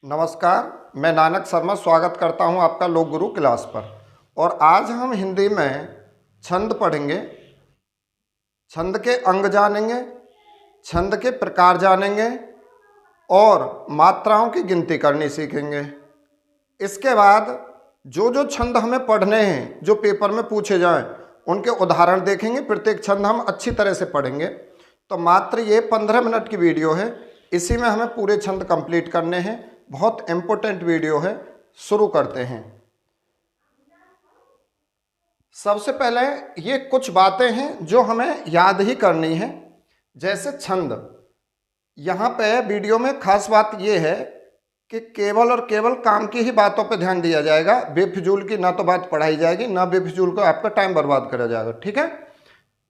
नमस्कार, मैं नानक शर्मा स्वागत करता हूं आपका लोक गुरु क्लास पर। और आज हम हिंदी में छंद पढ़ेंगे, छंद के अंग जानेंगे, छंद के प्रकार जानेंगे और मात्राओं की गिनती करनी सीखेंगे। इसके बाद जो जो छंद हमें पढ़ने हैं, जो पेपर में पूछे जाएं, उनके उदाहरण देखेंगे। प्रत्येक छंद हम अच्छी तरह से पढ़ेंगे। तो मात्र ये 15 मिनट की वीडियो है, इसी में हमें पूरे छंद कंप्लीट करने हैं। बहुत इम्पोर्टेंट वीडियो है, शुरू करते हैं। सबसे पहले ये कुछ बातें हैं जो हमें याद ही करनी है। जैसे छंद, यहाँ पे वीडियो में खास बात ये है कि केवल और केवल काम की ही बातों पे ध्यान दिया जाएगा। बेफिजूल की ना तो बात पढ़ाई जाएगी, ना बेफिजूल को आपका टाइम बर्बाद करा जाएगा। ठीक है।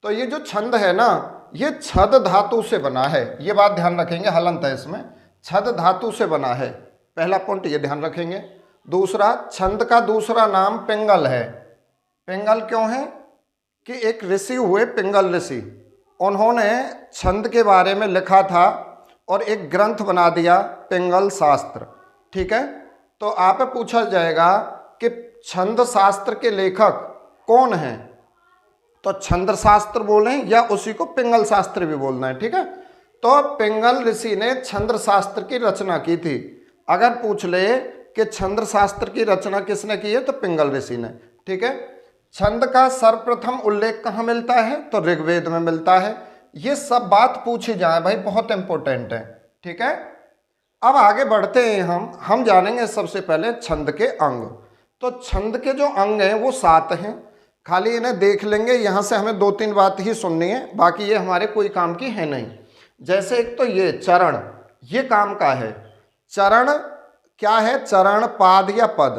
तो ये जो छंद है ना, ये छद धातु से बना है। ये बात ध्यान रखेंगे, हलंत है इसमें, छद धातु से बना है। पहला पॉइंट ये ध्यान रखेंगे। दूसरा, छंद का दूसरा नाम पिंगल है। पिंगल क्यों है कि एक ऋषि हुए पिंगल ऋषि, उन्होंने छंद के बारे में लिखा था और एक ग्रंथ बना दिया, पिंगल शास्त्र। ठीक है। तो आप पूछा जाएगा कि छंद शास्त्र के लेखक कौन हैं, तो छंद शास्त्र बोलें या उसी को पिंगल शास्त्र भी बोलना है। ठीक है। तो पिंगल ऋषि ने छंद शास्त्र की रचना की थी। अगर पूछ ले कि छंद शास्त्र की रचना किसने की है, तो पिंगल ऋषि ने। ठीक है। छंद का सर्वप्रथम उल्लेख कहाँ मिलता है, तो ऋग्वेद में मिलता है। ये सब बात पूछी जाए भाई, बहुत इंपॉर्टेंट है। ठीक है। अब आगे बढ़ते हैं, हम जानेंगे सबसे पहले छंद के अंग। तो छंद के जो अंग हैं वो 7 हैं। खाली इन्हें देख लेंगे, यहाँ से हमें 2-3 बात ही सुननी है, बाकी ये हमारे कोई काम की है नहीं। जैसे एक तो ये चरण, ये काम का है। चरण क्या है, चरण, पाद या पद।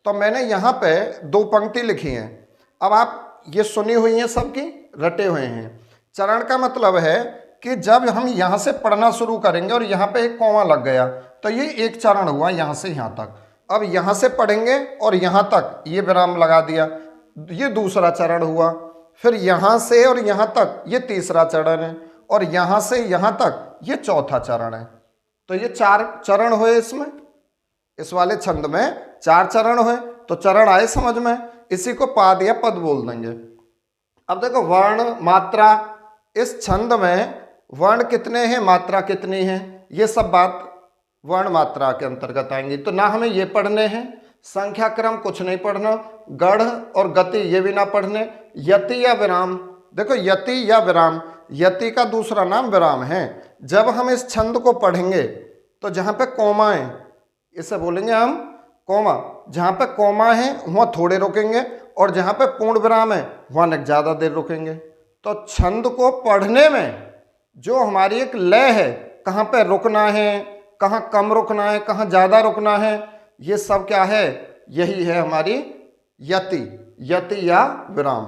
तो मैंने यहाँ पे 2 पंक्ति लिखी हैं। अब आप ये सुनी हुई हैं, सबकी रटे हुए हैं। चरण का मतलब है कि जब हम यहाँ से पढ़ना शुरू करेंगे और यहाँ पे एक कौमा लग गया, तो ये एक चरण हुआ, यहाँ से यहाँ तक। अब यहाँ से पढ़ेंगे और यहाँ तक ये विराम लगा दिया, ये दूसरा चरण हुआ। फिर यहाँ से और यहाँ तक ये तीसरा चरण है, और यहाँ से यहाँ तक ये चौथा चरण है। तो ये 4 चरण हुए इसमें, इस वाले छंद में 4 चरण हुए। तो चरण आए समझ में, इसी को पाद या पद बोल देंगे। अब देखो वर्ण, मात्रा, इस छंद में वर्ण कितने हैं, मात्रा कितनी है, ये सब बात वर्ण मात्रा के अंतर्गत आएंगी। तो ना हमें ये पढ़ने हैं, संख्या क्रम कुछ नहीं पढ़ना, गढ़ और गति ये भी ना पढ़ने, यति या विराम। देखो यति या विराम, यति का दूसरा नाम विराम है। जब हम इस छंद को पढ़ेंगे तो जहाँ पे कोमा है, इसे बोलेंगे हम कोमा। जहाँ पे कोमा है वहाँ थोड़े रुकेंगे, और जहाँ पे पूर्ण विराम है वहाँ ज़्यादा देर रुकेंगे। तो छंद को पढ़ने में जो हमारी एक लय है, कहाँ पे रुकना है, कहाँ कम रुकना है, कहाँ ज़्यादा रुकना है, ये सब क्या है, यही है हमारी यति, यति या विराम।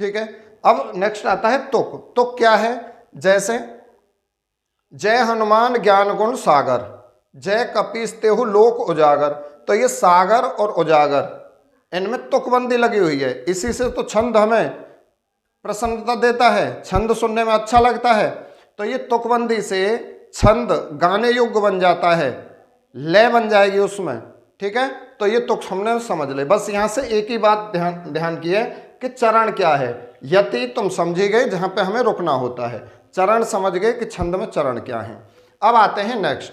ठीक है। अब नेक्स्ट आता है तुक। तुक क्या है, जैसे जय हनुमान ज्ञान गुण सागर, जय कपीस तेहु लोक उजागर। तो ये सागर और उजागर, इनमें तुकबंदी लगी हुई है। इसी से तो छंद हमें प्रसन्नता देता है, छंद सुनने में अच्छा लगता है। तो ये तुकबंदी से छंद गाने योग्य बन जाता है, लय बन जाएगी उसमें। ठीक है। तो ये तुक हमने समझ ले। बस यहाँ से एक ही बात ध्यान की है कि चरण क्या है। यति तुम समझी गए, जहाँ पे हमें रुकना होता है। चरण समझ गए कि छंद में चरण क्या है। अब आते हैं नेक्स्ट।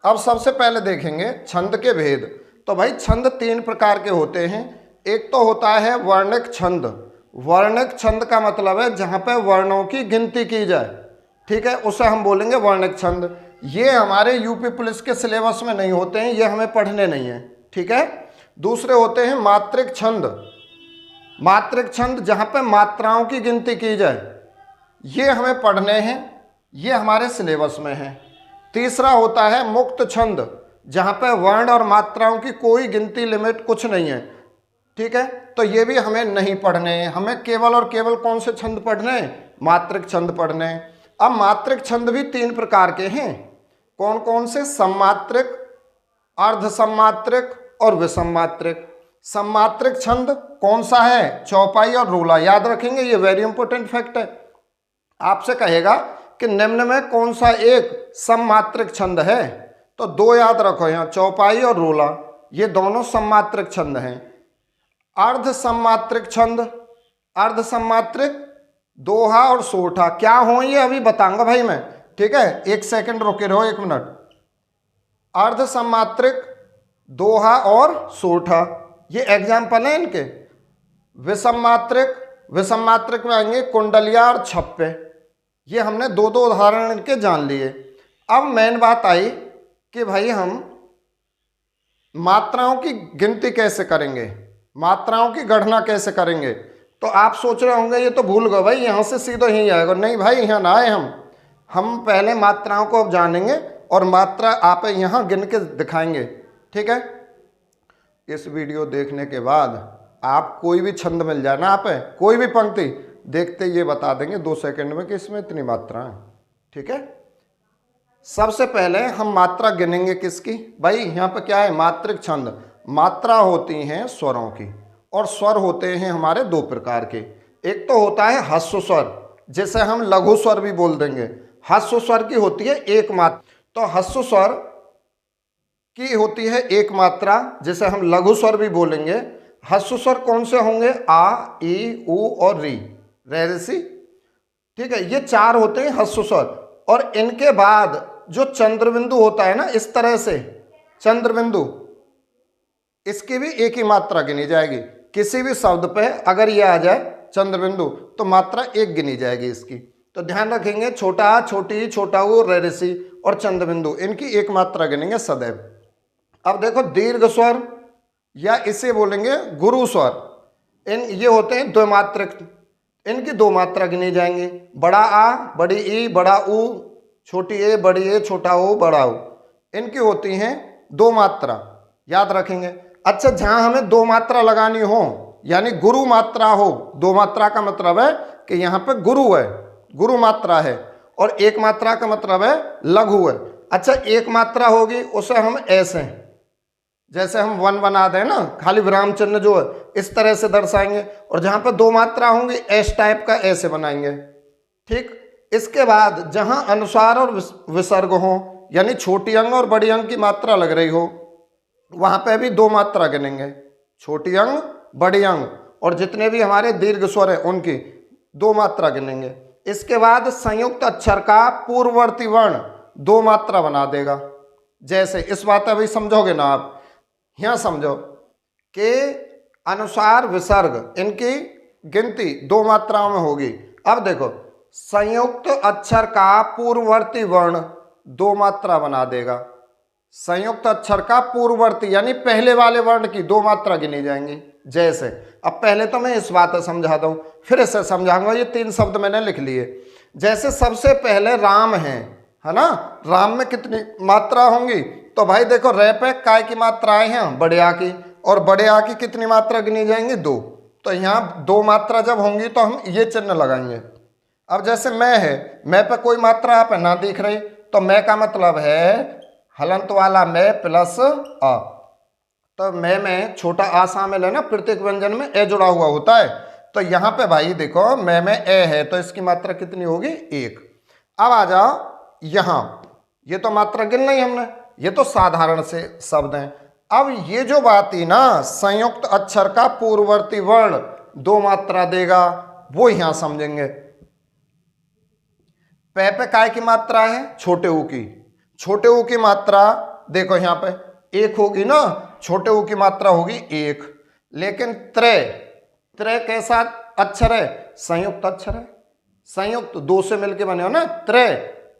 अब सबसे पहले देखेंगे छंद के भेद। तो भाई छंद 3 प्रकार के होते हैं। एक तो होता है वर्णिक छंद। वर्णिक छंद का मतलब है जहाँ पे वर्णों की गिनती की जाए। ठीक है, उसे हम बोलेंगे वर्णिक छंद। ये हमारे यूपी पुलिस के सिलेबस में नहीं होते हैं, ये हमें पढ़ने नहीं है। ठीक है। दूसरे होते हैं मात्रिक छंद। मात्रिक छंद जहाँ पे मात्राओं की गिनती की जाए, ये हमें पढ़ने हैं, ये हमारे सिलेबस में है। तीसरा होता है मुक्त छंद, जहाँ पे वर्ण और मात्राओं की कोई गिनती लिमिट कुछ नहीं है। ठीक है। तो ये भी हमें नहीं पढ़ने हैं, हमें केवल और केवल कौन से छंद पढ़ने हैं, मात्रिक छंद पढ़ने हैं। अब मात्रिक छंद भी 3 प्रकार के हैं। कौन कौन से, सम्मात्रिक, अर्ध सम्मात्रिक और विसम्मात्रिक। सम्मात्रिक छंद कौन सा है, चौपाई और रोला। याद रखेंगे, ये वेरी इंपॉर्टेंट फैक्ट है। आपसे कहेगा कि निम्न में कौन सा एक सम्मात्रिक छंद है, तो दो याद रखो यहाँ, चौपाई और रोला, ये दोनों सम्मात्रिक छंद हैं। अर्ध सम्मात्रिक छंद, अर्ध सम्मात्रिक दोहा और सोठा क्या हो ये अभी बताऊंगा भाई मैं, ठीक है, 1 सेकंड रुके रहो, 1 मिनट। अर्ध सम्मात्रिक दोहा और सोठा ये एग्जाम्पल है इनके। विषम मात्रिक, विषम मात्रिक में आएंगे कुंडलिया और छप्पे, ये हमने दो दो उदाहरण इनके जान लिए। अब मेन बात आई कि भाई हम मात्राओं की गिनती कैसे करेंगे, मात्राओं की गणना कैसे करेंगे। तो आप सोच रहे होंगे ये तो भूल गए भाई, यहाँ से सीधा यहीं आएगा। नहीं भाई, यहाँ ना आए हम पहले मात्राओं को अब जानेंगे और मात्रा आप यहाँ गिन के दिखाएंगे, ठीक है। इस वीडियो देखने के बाद आप कोई भी छंद मिल जाए ना, आप कोई भी पंक्ति देखते ये बता देंगे 2 सेकंड में कि इसमें इतनी मात्रा है, ठीक है। सबसे पहले हम मात्रा गिनेंगे किसकी भाई, यहाँ पे क्या है, मात्रिक छंद। मात्रा होती हैं स्वरों की, और स्वर होते हैं हमारे 2 प्रकार के। एक तो होता है ह्रस्व स्वर, जिसे हम लघु स्वर भी बोल देंगे। ह्रस्व स्वर की होती है एक मात्रा, तो ह्रस्व स्वर की होती है एक मात्रा, जिसे हम लघु स्वर भी बोलेंगे। ह्रस्व स्वर कौन से होंगे, आ, ई, उ और री, रे, सी, ठीक है, ये 4 होते हैं ह्रस्व स्वर। और इनके बाद जो चंद्रबिंदु होता है ना, इस तरह से चंद्रबिंदु, इसकी भी एक ही मात्रा गिनी जाएगी। किसी भी शब्द पे अगर ये आ जाए चंद्रबिंदु तो मात्रा 1 गिनी जाएगी इसकी। तो ध्यान रखेंगे, छोटा आ, छोटी, छोटा ऊ, रे, और चंद्रबिंदु, इनकी एक मात्रा गिनेंगे सदैव। अब देखो दीर्घ स्वर या इसे बोलेंगे गुरु स्वर, ये होते हैं द्विमात्रिक, इनकी 2 मात्रा गिनी जाएंगी। बड़ा आ, बड़ी ई, बड़ा ऊ, छोटी ए, बड़ी ए, छोटा ओ, बड़ा ऊ, इनकी होती हैं 2 मात्रा, याद रखेंगे। अच्छा, जहां हमें 2 मात्रा लगानी हो, यानी गुरु मात्रा हो, 2 मात्रा का मतलब है कि यहाँ पे गुरु है, गुरु मात्रा है, और 1 मात्रा का मतलब है लघु है। अच्छा, 1 मात्रा होगी उसे हम ऐसे, जैसे हम 1 बना दें ना, खाली विराम चिन्ह जो है इस तरह से दर्शाएंगे। और जहां पर 2 मात्रा होंगी एस टाइप का ऐसे बनाएंगे, ठीक। इसके बाद जहां अनुस्वार और विसर्ग हो, यानी छोटी अंग और बड़ी अंग की मात्रा लग रही हो, वहां पे भी 2 मात्रा गिनेंगे, छोटी अंग, बड़ी अंग, और जितने भी हमारे दीर्घ स्वर है उनकी 2 मात्रा गिनेंगे। इसके बाद संयुक्त अक्षर का पूर्ववर्ती वर्ण 2 मात्रा बना देगा। जैसे इस बात अभी समझोगे ना आप, यहाँ समझो कि अनुसार विसर्ग, इनकी गिनती 2 मात्राओं में होगी। अब देखो, संयुक्त अक्षर का पूर्ववर्ती वर्ण 2 मात्रा बना देगा। संयुक्त अक्षर का पूर्ववर्ती यानी पहले वाले वर्ण की 2 मात्रा गिनी जाएंगी। जैसे, अब पहले तो मैं इस बात समझा दूं, फिर इसे समझाऊंगा। ये 3 शब्द मैंने लिख लिए। जैसे सबसे पहले राम है ना, राम में कितनी मात्रा होंगी, तो भाई देखो रे पे काय की मात्रा है यहाँ बड़े आ की, और बड़े आ की कितनी मात्रा गिनी जाएंगी, 2। तो यहाँ 2 मात्रा जब होंगी तो हम ये चिन्ह लगाएंगे। अब जैसे मैं है, मैं पे कोई मात्रा आप ना दिख रही, तो मैं का मतलब है हलंत वाला मैं प्लस आ। तो मैं में छोटा आ शामिल है ना, प्रत्येक व्यंजन में ए जुड़ा हुआ होता है। तो यहाँ पे भाई देखो मैं में ए है, तो इसकी मात्रा कितनी होगी, 1। अब आ जाओ यहाँ, ये तो मात्रा गिन नहीं हमने, ये तो साधारण से शब्द हैं। अब ये जो बात थी ना, संयुक्त अक्षर का पूर्ववर्ती वर्ण 2 मात्रा देगा, वो यहाँ समझेंगे। पे काय की मात्रा है, छोटे ऊ की, छोटे ऊ की मात्रा देखो यहाँ पे 1 होगी ना, छोटे ऊ की मात्रा होगी 1। लेकिन त्रे कैसा अक्षर है, संयुक्त अक्षर है, संयुक्त 2 से मिलके बने हो ना,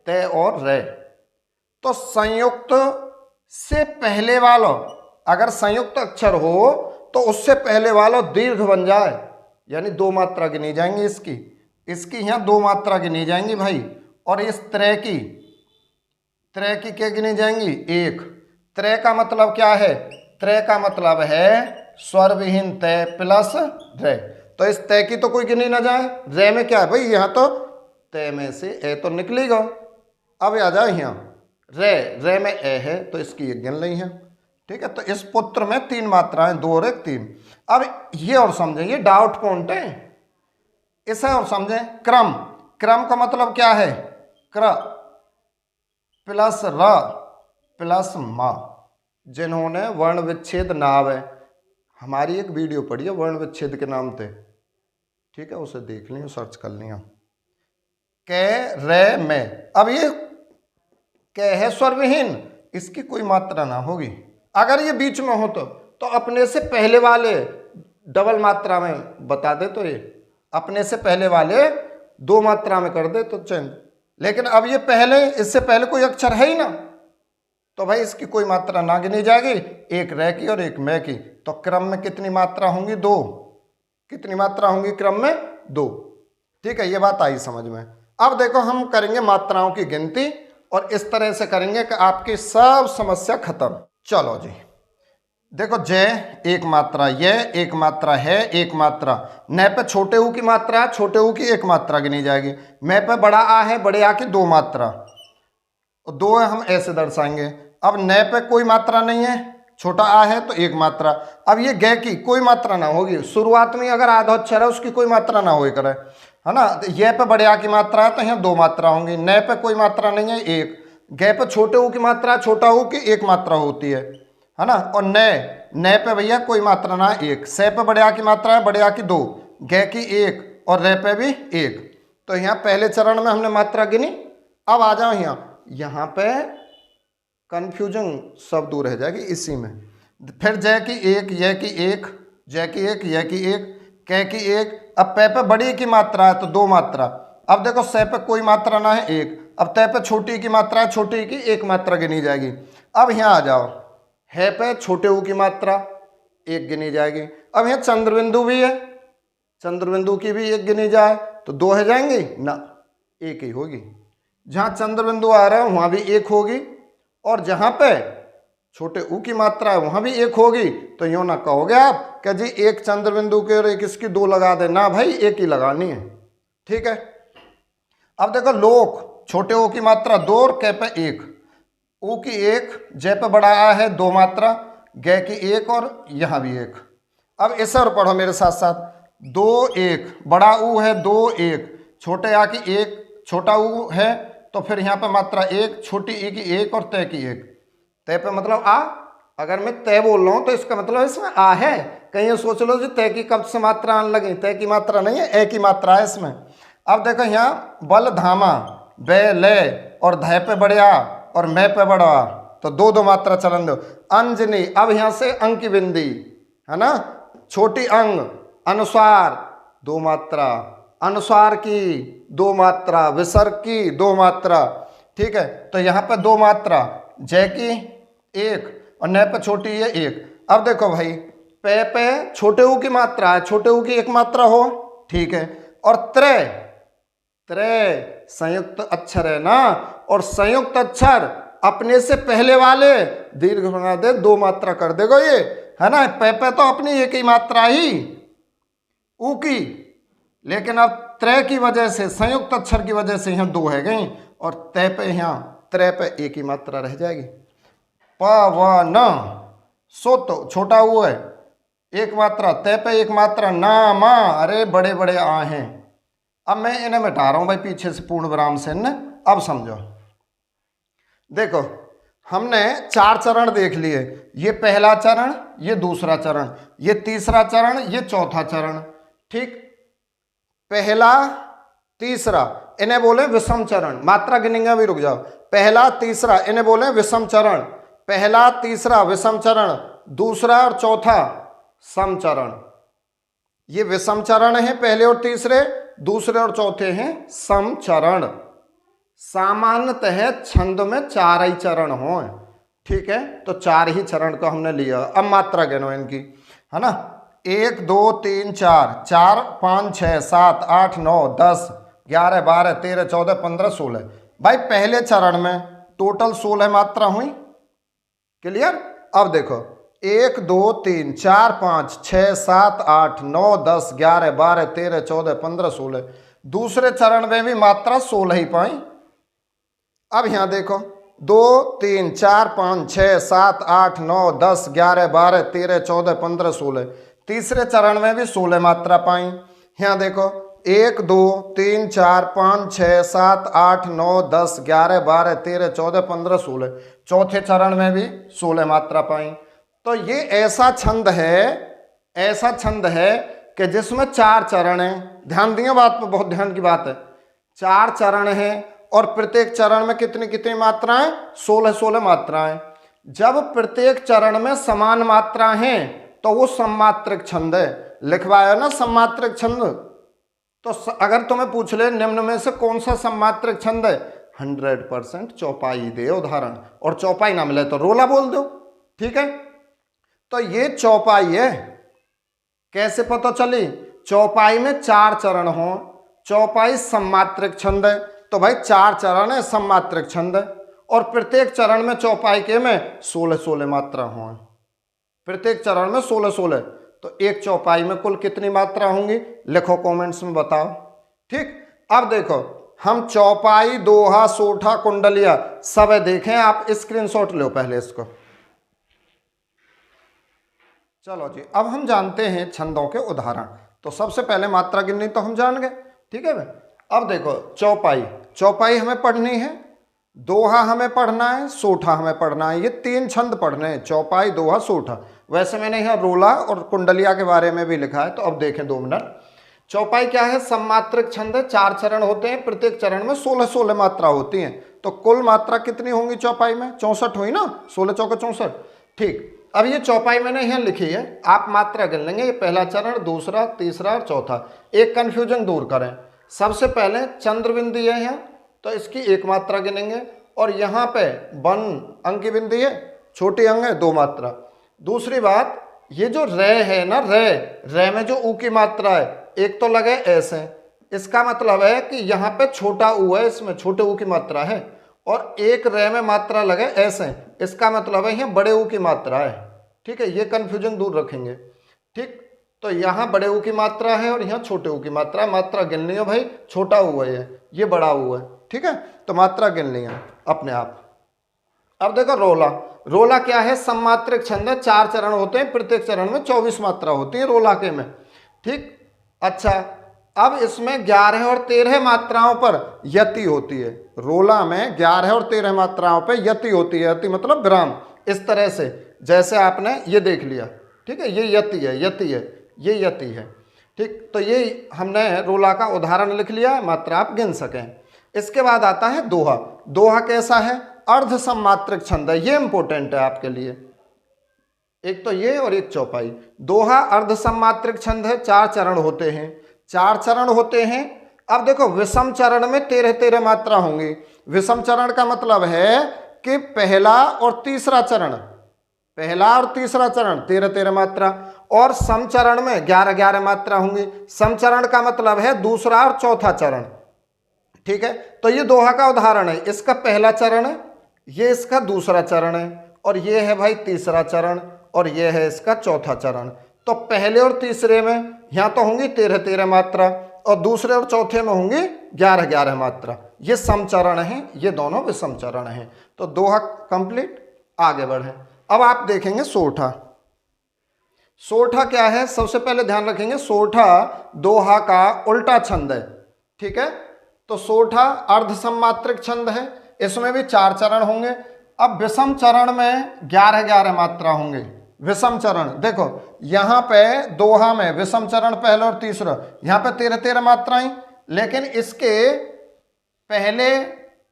ते और रे। तो संयुक्त से पहले वालों, अगर संयुक्त अक्षर हो तो उससे पहले वालों दीर्घ बन जाए, यानी 2 मात्रा गिनी जाएंगी इसकी यहाँ 2 मात्रा गिनी जाएंगी भाई। और इस त्रे की क्या गिनी जाएंगी, 1। त्रे का मतलब क्या है, त्रे का मतलब है स्वर विहीन तय प्लस रे। तो इस तय की तो कोई गिनी ना जाए, रे में क्या है भाई, यहाँ तो तय में से ए तो निकलेगा। अब आ जाए यहाँ रे में ए है, तो इसकी 1 गिन ली है, ठीक है। तो इस पुत्र में 3 मात्राएं, 2 और 1, 3। अब ये और समझें, ये डाउट पॉइंट है, इसे और समझें। क्रम का मतलब क्या है, क्र प्लस र प्लस मा, जिन्होंने वर्ण विच्छेद ना आवे। हमारी एक वीडियो पड़ी है वर्ण विच्छेद के नाम पे, ठीक है, उसे देख लियो, सर्च कर लियो। कै रे में, अब ये कै है स्वर विहीन, इसकी कोई मात्रा ना होगी। अगर ये बीच में हो तो अपने से पहले वाले डबल मात्रा में बता दे, तो ये अपने से पहले वाले दो मात्रा में कर दे तो चेंज। लेकिन अब ये पहले, इससे पहले कोई अक्षर है ही ना, तो भाई इसकी कोई मात्रा ना गिनी जाएगी, एक रे की और एक मैं की। तो क्रम में कितनी मात्रा होंगी? दो। कितनी मात्रा होंगी क्रम में? दो। ठीक है, ये बात आई समझ में। अब देखो हम करेंगे मात्राओं की गिनती और इस तरह से करेंगे कि आपकी सब समस्या खत्म। चलो जी, देखो जय एक मात्रा, ये एक मात्रा है, एक मात्रा। न पे छोटे ऊ की मात्रा, छोटे ऊ की एक मात्रा गिनी जाएगी। मैं पे बड़ा आ है, बड़े आ की दो मात्रा, दो है, हम ऐसे दर्शाएंगे। अब न पे कोई मात्रा नहीं है, छोटा आ है तो एक मात्रा। अब ये गे की कोई मात्रा ना होगी, शुरुआत में अगर आधा अक्षर है उसकी कोई मात्रा ना हो करे, है ना। ये पे बड़े आ की मात्रा है तो यहाँ दो मात्रा होंगी। न पे कोई मात्रा नहीं है, एक। गे पे छोटे ऊ की मात्रा, छोटा ऊ की एक मात्रा होती है ना। और न पे भैया कोई मात्रा ना, एक। से पे बड़े आ की मात्रा है, बड़े आ की दो, गे की एक और रे पे भी एक। तो यहाँ पहले चरण में हमने मात्रा गिनी। अब आ जाओ यहाँ पे कंफ्यूजन सब दूर रह जाएगी इसी में। फिर जय की एक, ये की एक, जय की एक, ये की एक, कै की एक। अब पे बड़ी की मात्रा है तो दो मात्रा। अब देखो से पे कोई मात्रा ना है, एक। अब तय पे छोटी की मात्रा है, छोटी की एक मात्रा गिनी जाएगी। अब यहाँ आ जाओ, है पे छोटे ऊ की मात्रा एक गिनी जाएगी। अब यहाँ चंद्रबिंदु भी है, चंद्रबिंदु की भी एक गिनी जाए तो दो है जाएंगी ना, एक ही होगी। जहाँ चंद्रबिंदु आ रहा है वहाँ भी एक होगी, और जहाँ पे छोटे ऊ की मात्रा है वहाँ भी एक होगी। तो यूँ ना कहोगे आप कि जी एक चंद्रबिंदु के और एक इसकी दो लगा दे, ना भाई एक ही लगानी है। ठीक है, अब देखो लोक, छोटे ऊ की मात्रा दो और कै पे एक, ऊ की एक, जय पे बड़ा आ है दो मात्रा, गे की एक और यहाँ भी एक। अब इसे और पढ़ो मेरे साथ साथ, दो एक, बड़ा ऊ है दो एक, छोटे आ की एक, छोटा ऊ है तो फिर यहाँ पे मात्रा एक, छोटी ई की एक और तय की एक। तय पे मतलब आ, अगर मैं तय बोल रहा हूँ तो इसका मतलब इसमें आ है। कहीं ये सोच लो जी तय की कब से मात्रा आने लगी, तय की मात्रा नहीं है, ए की मात्रा है इसमें। अब देखो यहाँ बल धामा, बे ले और धय पे बड़े आ और मैं पे बड़ा आ, तो दो दो मात्रा चलन दो। अंजनी, अब यहाँ से अंक की बिंदी है ना, छोटी अंग, अनुसार दो मात्रा, अनुसार की दो मात्रा, विसर्ग की दो मात्रा। ठीक है, तो यहाँ पे दो मात्रा, जय की एक और न पे छोटी है एक। अब देखो भाई पे छोटे ऊ की मात्रा है, छोटे ऊ की एक मात्रा हो, ठीक है। और त्रय, त्रय संयुक्त अक्षर है ना, और संयुक्त अक्षर अपने से पहले वाले दीर्घ बना दे, दो मात्रा कर देगा ये, है ना। पे तो अपनी एक ही मात्रा ही ऊ की, लेकिन अब त्रय की वजह से, संयुक्त अक्षर की वजह से यहाँ दो है गई, और तय पे यहाँ त्रय पे एक ही मात्रा रह जाएगी। पवन, सो तो छोटा ऊ है एक मात्रा, तय पे एक मात्रा, ना मा, अरे बड़े बड़े आ हैं। अब मैं इन्हें मिटा रहा हूं भाई पीछे से पूर्ण विराम से न। अब समझो, देखो हमने चार चरण देख लिए, ये पहला चरण, ये दूसरा चरण, ये तीसरा चरण, ये चौथा चरण। ठीक, पहला तीसरा इन्हें बोले विषम चरण, मात्रा गिनेंगे भी रुक जाओ। पहला तीसरा इन्हें बोले विषम चरण, पहला तीसरा विषम चरण, दूसरा और चौथा सम चरण। ये विषम चरण है पहले और तीसरे, दूसरे और चौथे हैं सम चरण। सामान्यतः छंद में चार ही चरण हो, ठीक है, तो चार ही चरण को हमने लिया। अब मात्रा गिनो इनकी, है ना, 1 2 3 4, 4 5 6 7 8 9 10 11 12 13 14 15 16। भाई पहले चरण में टोटल 16 मात्रा हुई, क्लियर। अब देखो 1 2 3 4 5 6 7 8 9 10 11 12 13 14 15 16। दूसरे चरण में भी मात्रा 16 ही पाई। अब यहाँ देखो 2 3 4 5 6 7 8 9 10 11 12 13 14 15 16। तीसरे चरण में भी 16 मात्रा पाई। यहाँ देखो 1 2 3 4 5 6 7 8 9 10 11 12 13 14 15 16, चौथे चरण में भी 16 मात्रा पाई। तो ये ऐसा छंद है कि जिसमें 4 चरण हैं। ध्यान दिए बात पर, बहुत ध्यान की बात है। 4 चरण हैं और प्रत्येक चरण में कितनी कितनी मात्राएं? 16 मात्राएं। जब प्रत्येक चरण में समान मात्रा है तो वो सममात्रक छंद है। लिखवाया ना सममात्रक छंद। तो अगर तुम्हें पूछ ले निम्न में से कौन सा सममात्रक छंद है, 100% चौपाई दे उदाहरण, और चौपाई ना मिले तो रोला बोल दो। ठीक है, तो ये चौपाई है। कैसे पता चली? चौपाई में 4 चरण हो, चौपाई सममात्रक छंद है। तो भाई 4 चरण है, सममात्रक छंद है, और प्रत्येक चरण में चौपाई के में 16 मात्रा हो। प्रत्येक चरण में 16, तो एक चौपाई में कुल कितनी मात्रा होंगी? लिखो कमेंट्स में बताओ। ठीक, अब देखो हम चौपाई, दोहा, सोठा, कुंडलिया सब देखें। आप स्क्रीनशॉट लो पहले इसको। चलो जी, अब हम जानते हैं छंदों के उदाहरण। तो सबसे पहले मात्रा गिननी तो हम जान गए। ठीक है भाई, अब देखो चौपाई हमें पढ़नी है, दोहा हमें पढ़ना है, सोठा हमें पढ़ना है। ये 3 छंद पढ़ने हैं, चौपाई, दोहा, सोठा। वैसे मैंने यहाँ रोला और कुंडलिया के बारे में भी लिखा है, तो अब देखें 2 मिनट। चौपाई क्या है? सममात्रक छंद है, 4 चरण होते हैं, प्रत्येक चरण में 16 मात्रा होती हैं। तो कुल मात्रा कितनी होंगी चौपाई में? 64 हुई ना, 16 चौके 64। ठीक, अब ये चौपाई मैंने यहाँ लिखी है, आप मात्रा गिन लेंगे। ये पहला चरण, दूसरा, तीसरा और चौथा। एक कंफ्यूजन दूर करें। सबसे पहले चंद्र बिंदी है यहाँ, तो इसकी 1 मात्रा गिनेंगे, और यहाँ पे 1 अंक की बिंदी है, छोटी अंग है, 2 मात्रा। दूसरी बात, ये जो रे है ना, रे में जो ऊ की मात्रा है, एक तो लगे ऐसे, इसका मतलब है कि यहाँ पे छोटा ऊ है, इसमें छोटे ऊ की मात्रा है, और एक रे में मात्रा लगे ऐसे, इसका मतलब है यहाँ बड़े ऊ की मात्रा है। ठीक है, ये कंफ्यूजन दूर रखेंगे। ठीक, तो यहाँ बड़े ऊ की मात्रा है और यहाँ छोटे ऊ की मात्रा है। मात्रा गिननी है भाई, छोटा ऊ है ये बड़ा ऊ है। ठीक है, तो मात्रा गिननी है अपने आप। अब देखो रोला क्या है? सममात्रक छंद है, 4 चरण होते हैं, प्रत्येक चरण में 24 मात्रा होती है रोला के में। ठीक, अच्छा, अब इसमें 11 और 13 मात्राओं पर यति होती है। रोला में 11 और 13 मात्राओं पर यति होती है। यति मतलब विराम, इस तरह से जैसे आपने ये देख लिया। ठीक है, ये यति है, ये यति है। ठीक, तो ये हमने रोला का उदाहरण लिख लिया, मात्रा आप गिन सकें। इसके बाद आता है दोहा कैसा है? अर्ध सममात्रक छंद है, ये इंपॉर्टेंट है आपके लिए। एक तो ये और एक चौपाई। दोहा अर्ध सममात्रक छंद है, 4 चरण होते हैं। अब देखो विषम चरण में 13 मात्रा होंगी। विषम चरण का मतलब है कि पहला और तीसरा चरण 13 मात्रा, और सम चरण में 11 मात्रा होंगी। सम चरण का मतलब है दूसरा और चौथा चरण। ठीक है, तो ये दोहा का उदाहरण है। इसका पहला चरण है, ये इसका दूसरा चरण है, और ये है भाई तीसरा चरण, और ये है इसका चौथा चरण। तो पहले और तीसरे में यहाँ तो होंगी 13 मात्रा, और दूसरे और चौथे में होंगी 11 मात्रा। ये सम चरण है, ये दोनों विषम चरण हैं। तो दोहा कंप्लीट, आगे बढ़े। अब आप देखेंगे सोठा क्या है? सबसे पहले ध्यान रखेंगे, सोठा दोहा का उल्टा छंद है। ठीक है, तो सोठा अर्ध सममात्रक छंद है, इसमें भी 4 चरण होंगे। अब विषम चरण में 11 मात्रा होंगे। विषम चरण देखो, यहाँ पे दोहा में विषम चरण पहले और तीसरा, यहाँ पे 13 मात्राएं, लेकिन इसके पहले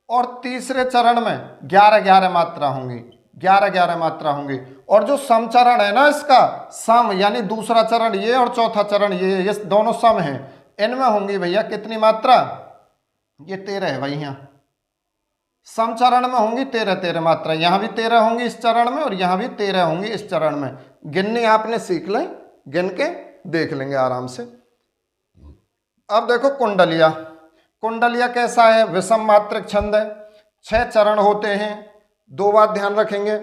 और तीसरे चरण में 11 मात्रा होंगी। 11 मात्रा होंगी। और जो सम चरण है ना, इसका सम यानी दूसरा चरण ये और चौथा चरण ये दोनों सम हैं, इनमें होंगी भैया कितनी मात्रा? ये 13 है भाई। यहाँ सम चरण में होंगी 13 मात्रा, यहाँ भी 13 होंगी इस चरण में, और यहाँ भी 13 होंगी इस चरण में। गिननी आपने सीख लें, गिन के देख लेंगे आराम से। अब देखो कुंडलिया कैसा है? विषम मात्रक छंद है, 6 चरण होते हैं। 2 बात ध्यान रखेंगे।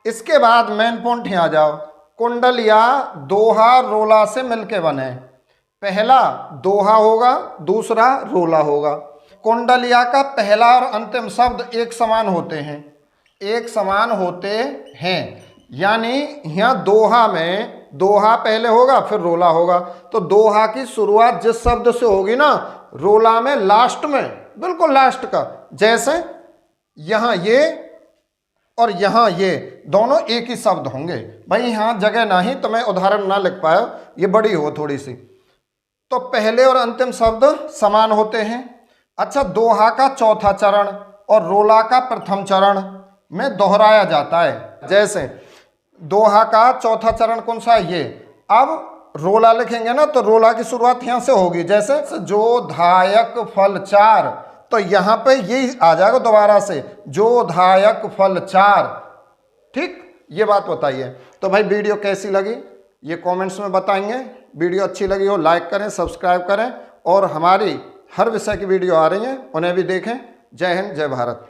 इसके बाद मेन पॉइंट यहाँ आ जाओ। कुंडलिया दोहा रोला से मिलके बने। पहला दोहा होगा, दूसरा रोला होगा। कुंडलिया का पहला और अंतिम शब्द एक समान होते हैं, यानी यहाँ दोहा में दोहा पहले होगा फिर रोला होगा। तो दोहा की शुरुआत जिस शब्द से होगी ना, रोला में लास्ट में, बिल्कुल लास्ट का, जैसे यहां ये और यहां ये दोनों एक ही शब्द होंगे। भाई यहां जगह नहीं तो मैं उदाहरण ना लिख पाया, ये बड़ी हो थोड़ी सी। तो पहले और अंतिम शब्द समान होते हैं। अच्छा, दोहा का चौथा चरण और रोला का प्रथम चरण में दोहराया जाता है। जैसे दोहा का चौथा चरण कौन सा है, ये। अब रोला लिखेंगे ना तो रोला की शुरुआत यहां से होगी, जैसे जो धायक फल चार, तो यहां पे ये आ जाएगा दोबारा से, जो धायक फल चार। ठीक, ये बात बताइए। तो भाई वीडियो कैसी लगी ये कमेंट्स में बताएंगे। वीडियो अच्छी लगी हो लाइक करें, सब्सक्राइब करें, और हमारी हर विषय की वीडियो आ रही है उन्हें भी देखें। जय हिंद, जय भारत।